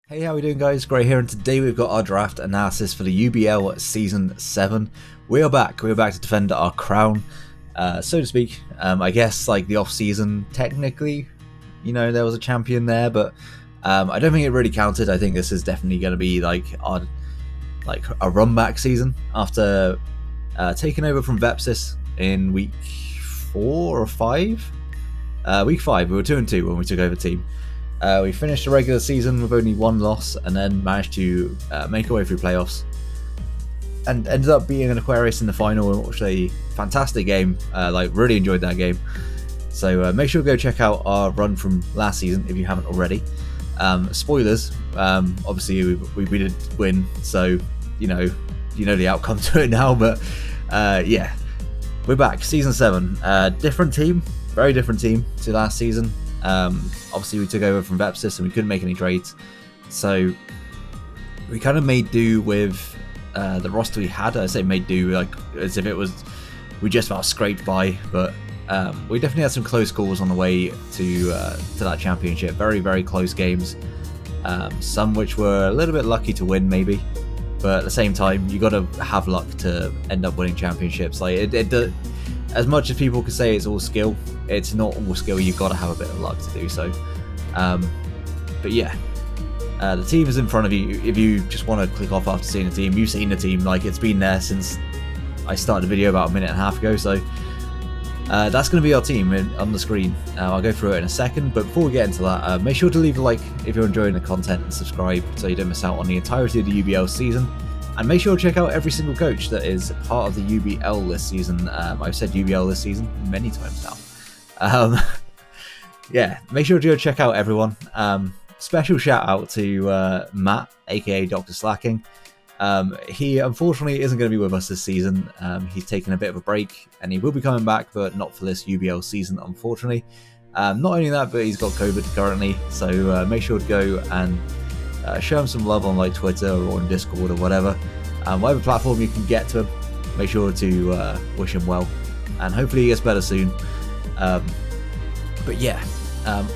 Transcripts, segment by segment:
Hey, how we doing, guys? Great here, and today we've got our draft analysis for the UBL Season 7. We are back. We're back to defend our crown, so to speak. I guess, like, the off-season, technically, there was a champion there, but I don't think it really counted. I think this is definitely going to be, a run-back season after taking over from Vepsis in week 4 or 5? Week 5, we were 2-2 when we took over team. We finished the regular season with only 1 loss and then managed to make our way through playoffs and ended up beating an Aquarius in the final, which was a fantastic game. Really enjoyed that game. So make sure to go check out our run from last season if you haven't already. Spoilers, obviously we did win, so you know the outcome to it now, but yeah, we're back. Season 7, different team, very different team to last season. Obviously we took over from Vepsis and we couldn't make any trades, so we kind of made do with the roster we had. I say made do like as if it was we just about scraped by, but we definitely had some close calls on the way to that championship. Very, very close games, some which were a little bit lucky to win maybe, but at the same time you got to have luck to end up winning championships. Like as much as people could say it's all skill, it's not all skill. You've got to have a bit of luck to do so. But yeah, the team is in front of you. If you just want to click off after seeing the team, you've seen the team. Like, it's been there since I started the video about a minute and a half ago. So that's going to be our team on the screen. I'll go through it in a second. But before we get into that, make sure to leave a like if you're enjoying the content and subscribe so you don't miss out on the entirety of the UBL season. And make sure to check out every single coach that is part of the UBL this season. I've said UBL this season many times now. Yeah, make sure to go check out everyone. Special shout out to Matt, aka Dr. Slacking. He unfortunately isn't going to be with us this season. He's taken a bit of a break and he will be coming back, but not for this UBL season, unfortunately. Not only that, but he's got COVID currently, so make sure to go and show him some love on like Twitter or on Discord or whatever platform you can get to him. Make sure to wish him well, and hopefully he gets better soon. But yeah,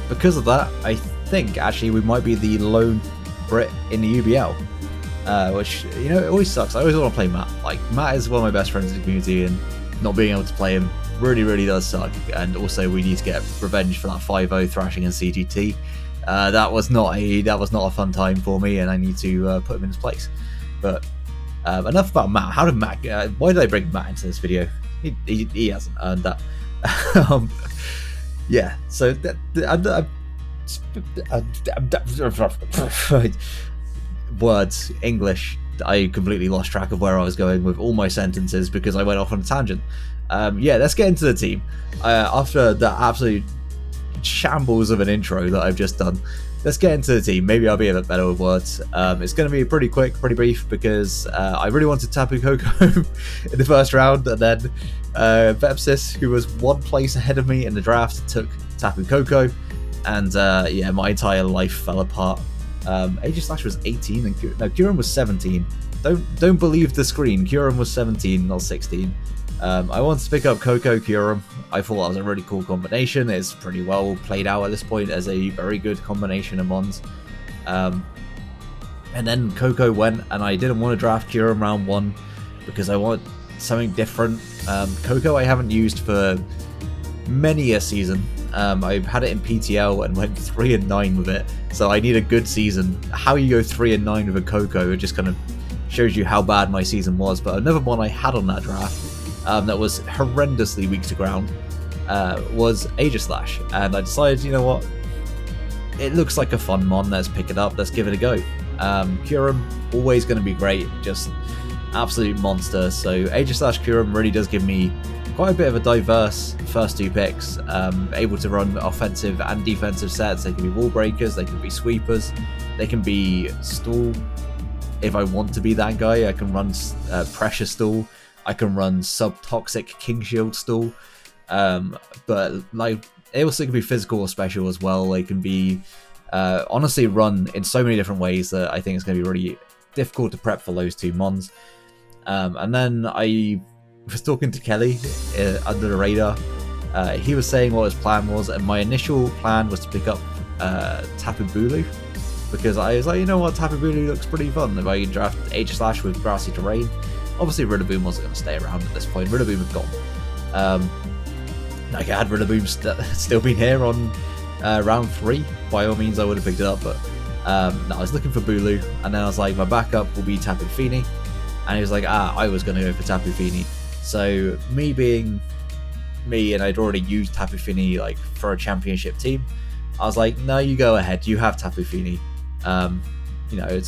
because of that, I think actually we might be the lone Brit in the UBL, which it always sucks. I always want to play Matt. Like, Matt is one of my best friends in the community, and not being able to play him really does suck. And also we need to get revenge for that 5-0 thrashing in CGT. That was not a fun time for me, and I need to put him in his place. But enough about Matt. How did Matt? Why did I bring Matt into this video? He hasn't earned that. Yeah. So words, English. I completely lost track of where I was going with all my sentences because I went off on a tangent. Yeah, let's get into the team. After that absolute shambles of an intro that I've just done, let's get into the team. Maybe I'll be a bit better with words. It's going to be pretty quick, pretty brief, because I really wanted Tapu Koko in the first round, and then Vepsis, who was 1 place ahead of me in the draft, took Tapu Koko, and yeah, my entire life fell apart. Aegislash was 18 and Kyurem was 17. Don't believe the screen. Kyurem was 17, not 16. I wanted to pick up Koko Kyurem. I thought that was a really cool combination. It's pretty well played out at this point as a very good combination of mons. And then Koko went, and I didn't want to draft Kyurem round 1 because I want something different. Koko I haven't used for many a season. I've had it in PTL and went 3-9 with it, so I need a good season. How you go 3-9 with a Koko, it just kind of shows you how bad my season was. But another one I had on that draft that was horrendously weak to ground was Aegislash, and I decided, you know what, it looks like a fun mon, let's pick it up, let's give it a go. Kyurem, always going to be great, just absolute monster. So Aegislash Kyurem really does give me quite a bit of a diverse first 2 picks, able to run offensive and defensive sets. They can be wall breakers, they can be sweepers, they can be stall. If I want to be that guy, I can run pressure stall, I can run sub-toxic king shield stall, but like they also can be physical or special as well. They can be honestly run in so many different ways that I think it's going to be really difficult to prep for those 2 mons. And then I was talking to Kelly under the radar. He was saying what his plan was, and my initial plan was to pick up Tapu Bulu. because I was like, you know what, Tapu Bulu looks pretty fun. If I can draft Aegislash with Grassy Terrain, obviously Rillaboom wasn't going to stay around at this point. Rillaboom had gone. Like, had Rillaboom still been here on round 3, by all means I would have picked it up, but no, I was looking for Bulu, and then I was like, my backup will be Tapu Fini, and he was like, I was going to go for Tapu Fini. So me being me, and I'd already used Tapu Fini like for a championship team, I was like, no, you go ahead, you have Tapu Fini. You know,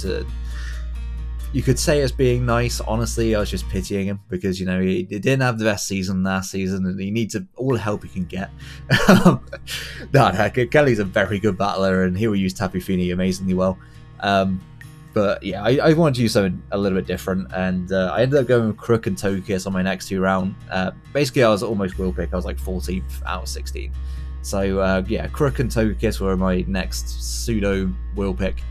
you could say it's being nice. Honestly, I was just pitying him because, you know, he didn't have the best season last season, and he needs all the help he can get. No, Kelly's a very good battler, and he will use Tapu Fini amazingly well. But yeah, I wanted to use something a little bit different, and I ended up going with Crook and Togekiss on my next 2 rounds. Basically, I was almost will pick. I was like 14th out of 16. So yeah, Crook and Togekiss were my next pseudo will pick.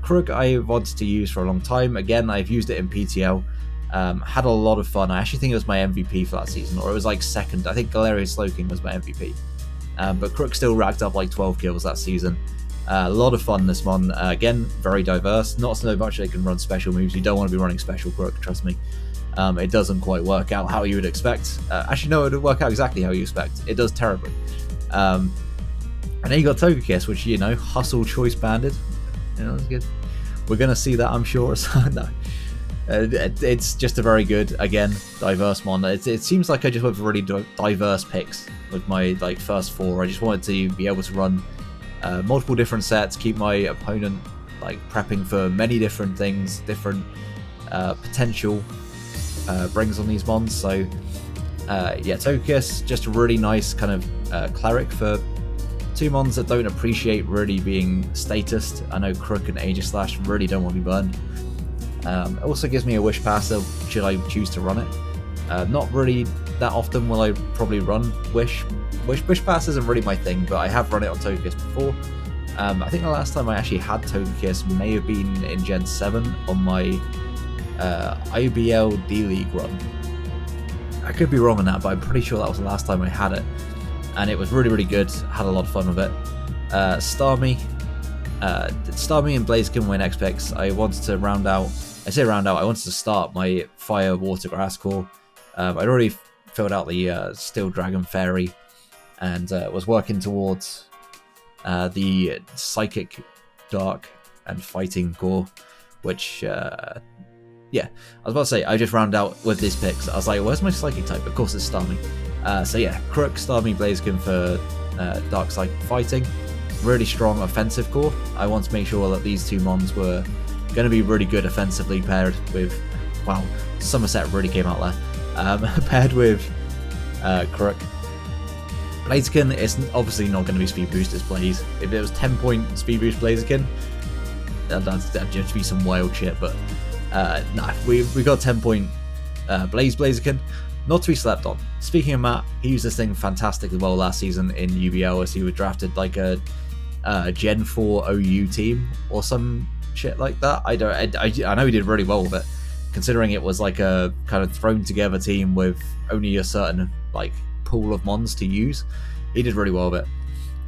Crook I wanted to use for a long time. Again, I've used it in PTL. Had a lot of fun. I actually think it was my MVP for that season, or it was like second. I think Galarian Slowking was my MVP. But Crook still racked up like 12 kills that season. A lot of fun this one. Again, very diverse. Not so much they can run special moves. You don't want to be running special Crook, trust me. It doesn't quite work out how you would expect. Actually, no, it would work out exactly how you expect. It does terribly. And then you got Togekiss, which, you know, hustle choice banded. You know, that's good. We're going to see that, I'm sure. So, no. It's just a very good, again, diverse one. It seems like I just went for really diverse picks with my like first 4. I just wanted to be able to run multiple different sets, keep my opponent like prepping for many different things, different potential brings on these mons. So yeah, Togekiss, just a really nice kind of cleric for 2 mons that don't appreciate really being statused. I know Crook and Aegislash really don't want to be burned. It also gives me a Wish Passer should I choose to run it. Not really that often will I probably run Wish. Wish Pass isn't really my thing, but I have run it on Togekiss before. I think the last time I actually had Togekiss may have been in Gen 7 on my UBL D-League run. I could be wrong on that, but I'm pretty sure that was the last time I had it. And it was really, really good. Had a lot of fun with it. Starmie and Blaziken were my next picks. I wanted to round out, I wanted to start my Fire, Water, Grass core. I'd already filled out the Steel Dragon Fairy, and was working towards the Psychic, Dark, and Fighting core, which, yeah, I was about to say, I just round out with these picks. I was like, where's my Psychic type? Of course it's Starmie. So yeah, Crook, Starmie, Blaziken for Dark Psychic Fighting. Really strong offensive core. I want to make sure that these 2 mons were going to be really good offensively paired with, wow, Somerset really came out there. Paired with Crook. Blaziken is obviously not going to be speed boost as Blaze. If it was 10-point speed boost Blaziken, that'd just be some wild shit, but nah, we got 10-point Blaziken. Not to be slept on. Speaking of Matt, he used this thing fantastically well last season in UBL as he was drafted like a Gen 4 OU team or some shit like that. I know he did really well with it, considering it was like a kind of thrown together team with only a certain like pool of mons to use. He did really well with it.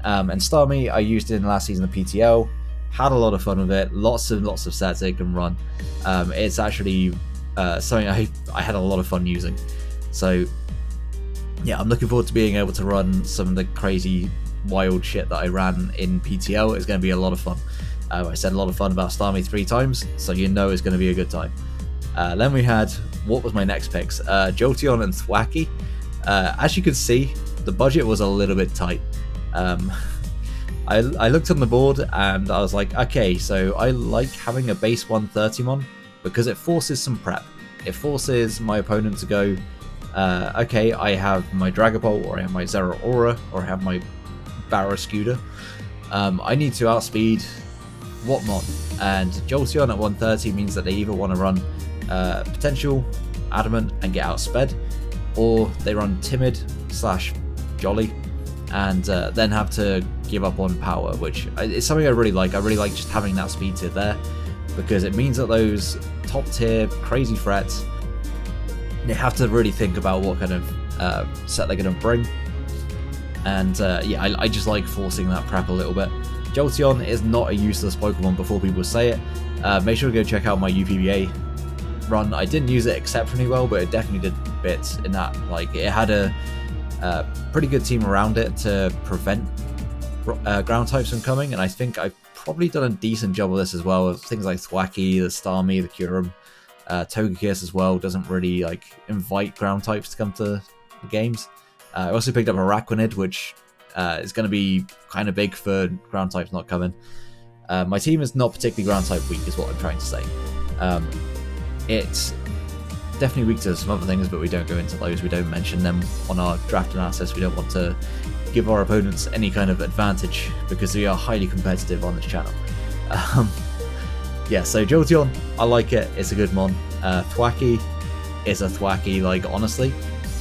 And Starmie, I used it in last season of PTL. Had a lot of fun with it. Lots and lots of sets it can run. It's actually something I had a lot of fun using. So yeah, I'm looking forward to being able to run some of the crazy wild shit that I ran in PTL. It's going to be a lot of fun. I said a lot of fun about Starmie 3 times, so you know it's going to be a good time. Then we had, what was my next picks? Jolteon and Thwackey. As you can see, the budget was a little bit tight. I looked on the board and I was like, okay, so I like having a base 130 mon because it forces some prep. It forces my opponent to go, okay, I have my Dragapult, or I have my Zeraora, or I have my Barrascuda. I need to outspeed what mon? And Jolteon at 130 means that they either want to run Potential, Adamant, and get outsped, or they run Timid / Jolly, and then have to give up on power, which is something I really like. I really like just having that speed tier there, because it means that those top tier crazy threats, they have to really think about what kind of set they're going to bring. And yeah, I just like forcing that prep a little bit. Jolteon is not a useless Pokemon before people say it. Make sure to go check out my UPBA run. I didn't use it exceptionally well, but it definitely did bits in that. Like, it had a pretty good team around it to prevent ground types from coming, and I think I've probably done a decent job of this as well, with things like Thwackey, the Starmie, the Kyurem. Togekiss as well doesn't really like invite ground types to come to the games. I also picked up Araquanid, which is going to be kind of big for ground types not coming. My team is not particularly ground type weak, is what I'm trying to say. It's definitely weak to some other things, but we don't go into those. We don't mention them on our draft analysis. We don't want to give our opponents any kind of advantage because we are highly competitive on this channel. Yeah, so Jolteon, I like it. It's a good mon. Thwackey is a Thwackey, like, honestly.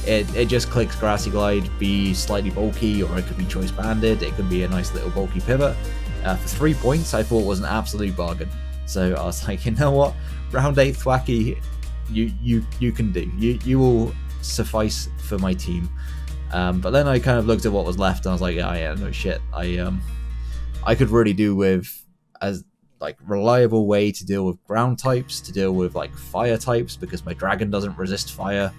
It just clicks Grassy Glide, be slightly bulky, or it could be Choice Banded. It could be a nice little bulky pivot. For 3 points, I thought was an absolute bargain. So I was like, you know what? Round 8 Thwackey, you can do. You will suffice for my team. But then I kind of looked at what was left, and I was like, yeah, no shit. I could really do with as like reliable way to deal with ground types, to deal with like fire types, because my dragon doesn't resist fire.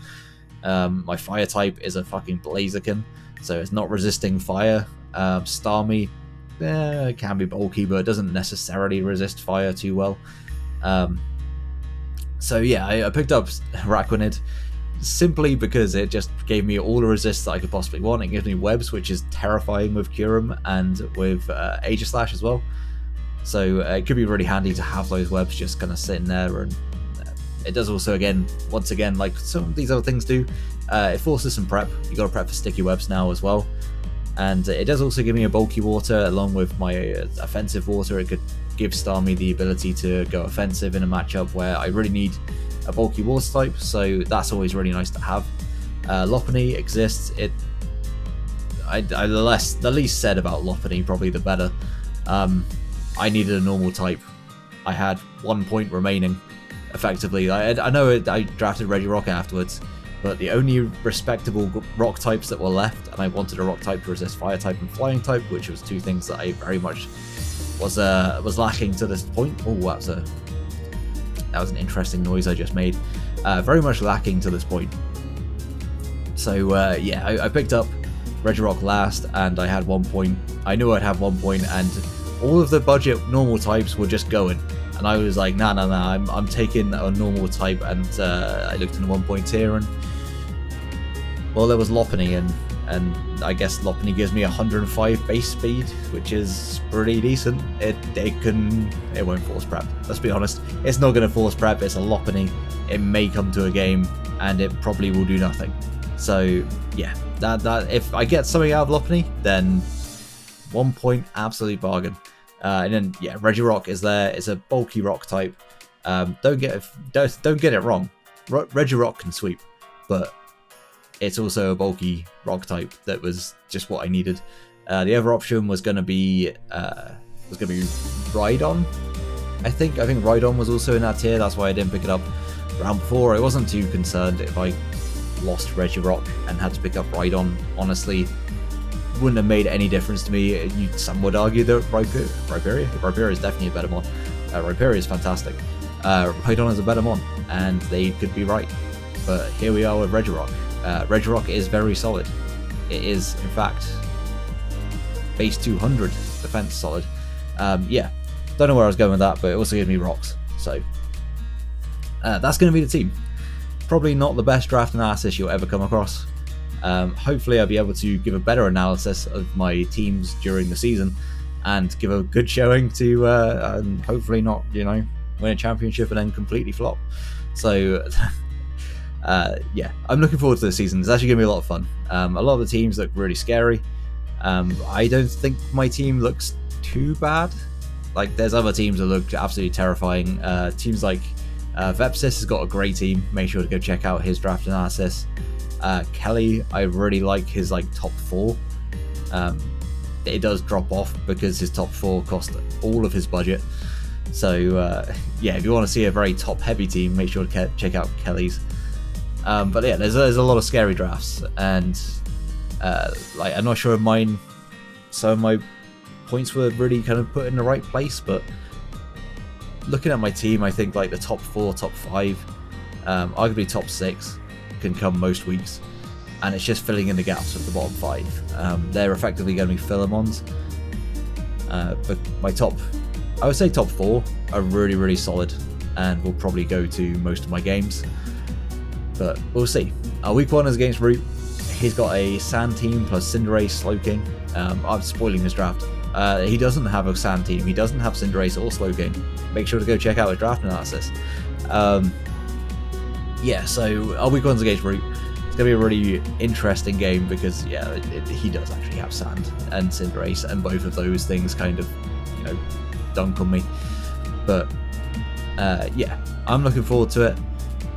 My fire type is a fucking Blaziken, so it's not resisting fire. Starmie, it can be bulky, but it doesn't necessarily resist fire too well. So yeah, I picked up Araquanid simply because it just gave me all the resists that I could possibly want. It gives me webs, which is terrifying with Kyurem and with Aegislash as well. So it could be really handy to have those webs just kind of sitting there, and it does also, once again, like some of these other things do, it forces some prep. You got to prep for sticky webs now as well, and it does also give me a bulky water along with my offensive water. It could give Starmie the ability to go offensive in a matchup where I really need a bulky water type, so that's always really nice to have. Lopunny exists. The least said about Lopunny, probably the better. I needed a normal type. I had 1 point remaining, effectively. I know I drafted Regirock afterwards, but the only respectable rock types that were left, and I wanted a rock type to resist fire type and flying type, which was two things that I very much was lacking to this point. Oh, that was an interesting noise I just made. Very much lacking to this point. So yeah, I picked up Regirock last, and I had 1 point. I knew I'd have 1 point, and all of the budget normal types were just going, and I was like, nah, I'm taking a normal type. And I looked in the 1 point tier, and well, there was Lopunny, and I guess Lopunny gives me 105 base speed, which is pretty decent. It won't force prep. Let's be honest, it's not going to force prep. It's a Lopunny. It may come to a game, and it probably will do nothing. So yeah, that if I get something out of Lopunny, then 1 point, absolute bargain. And then yeah, Regirock is there. It's a bulky rock type. Don't get it wrong. Regirock can sweep, but it's also a bulky rock type that was just what I needed. The other option was going to be Rhydon. I think Rhydon was also in that tier. That's why I didn't pick it up round before. I wasn't too concerned if I lost Regirock and had to pick up Rhydon. Honestly, wouldn't have made any difference to me. Some would argue that Rhyperior is definitely a better mon. Rhyperior is fantastic. Rhydon is a better mon, and they could be right. But here we are with Regirock. Regirock is very solid. It is, in fact, base 200 defense solid. Yeah, don't know where I was going with that, but it also gives me rocks. So that's going to be the team. Probably not the best draft analysis you'll ever come across. Hopefully I'll be able to give a better analysis of my teams during the season and give a good showing to and hopefully not, win a championship and then completely flop. So yeah, I'm looking forward to this season. It's actually going to be a lot of fun. A lot of the teams look really scary. I don't think my team looks too bad. Like, there's other teams that look absolutely terrifying. Teams like Vepsis has got a great team. Make sure to go check out his draft analysis. Kelly, I really like his top 4. It does drop off because his top 4 cost all of his budget. So yeah, if you want to see a very top heavy team, make sure to check out Kelly's. But yeah, there's a lot of scary drafts, and I'm not sure of mine. Some of my points were really kind of put in the right place, but looking at my team, I think like the top 4, top 5, arguably top 6 can come most weeks, and it's just filling in the gaps of the bottom 5. They're effectively going to be Philemons, but my top, I would say top 4 are really, really solid and will probably go to most of my games, but we'll see. Week 1 is against Root. He's got a Sand team plus Cinderace, Slowking. I'm spoiling his draft. He doesn't have a Sand team, he doesn't have Cinderace or Slowking. Make sure to go check out his draft analysis. Yeah, so our week 1's against Root. It's going to be a really interesting game because, yeah, he does actually have Sand and Cinderace, and both of those things kind of, you know, dunk on me. But, yeah, I'm looking forward to it.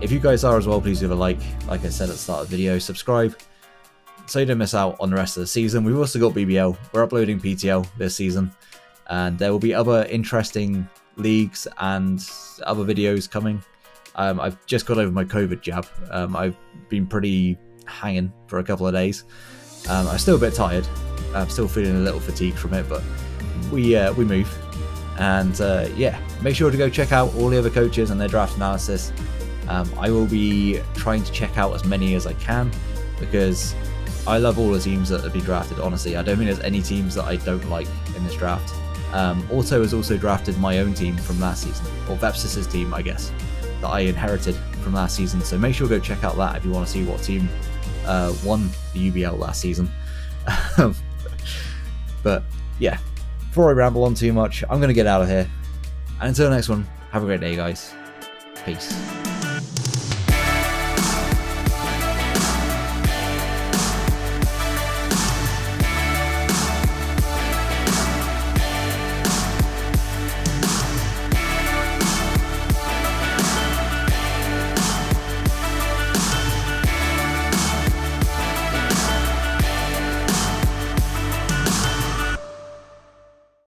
If you guys are as well, please give a like I said at the start of the video, subscribe, so you don't miss out on the rest of the season. We've also got BBL, we're uploading PTL this season, and there will be other interesting leagues and other videos coming. I've just got over my COVID jab. I've been pretty hanging for a couple of days. I'm still a bit tired. I'm still feeling a little fatigued from it, but we move. And yeah, make sure to go check out all the other coaches and their draft analysis. I will be trying to check out as many as I can because I love all the teams that have been drafted, honestly. I don't think there's any teams that I don't like in this draft. Auto has also drafted my own team from last season, or Vepsis' team, I guess, that I inherited from last season. So make sure to go check out that if you want to see what team won the UBL last season. But yeah, before I ramble on too much, I'm going to get out of here. And until the next one, have a great day, guys. Peace.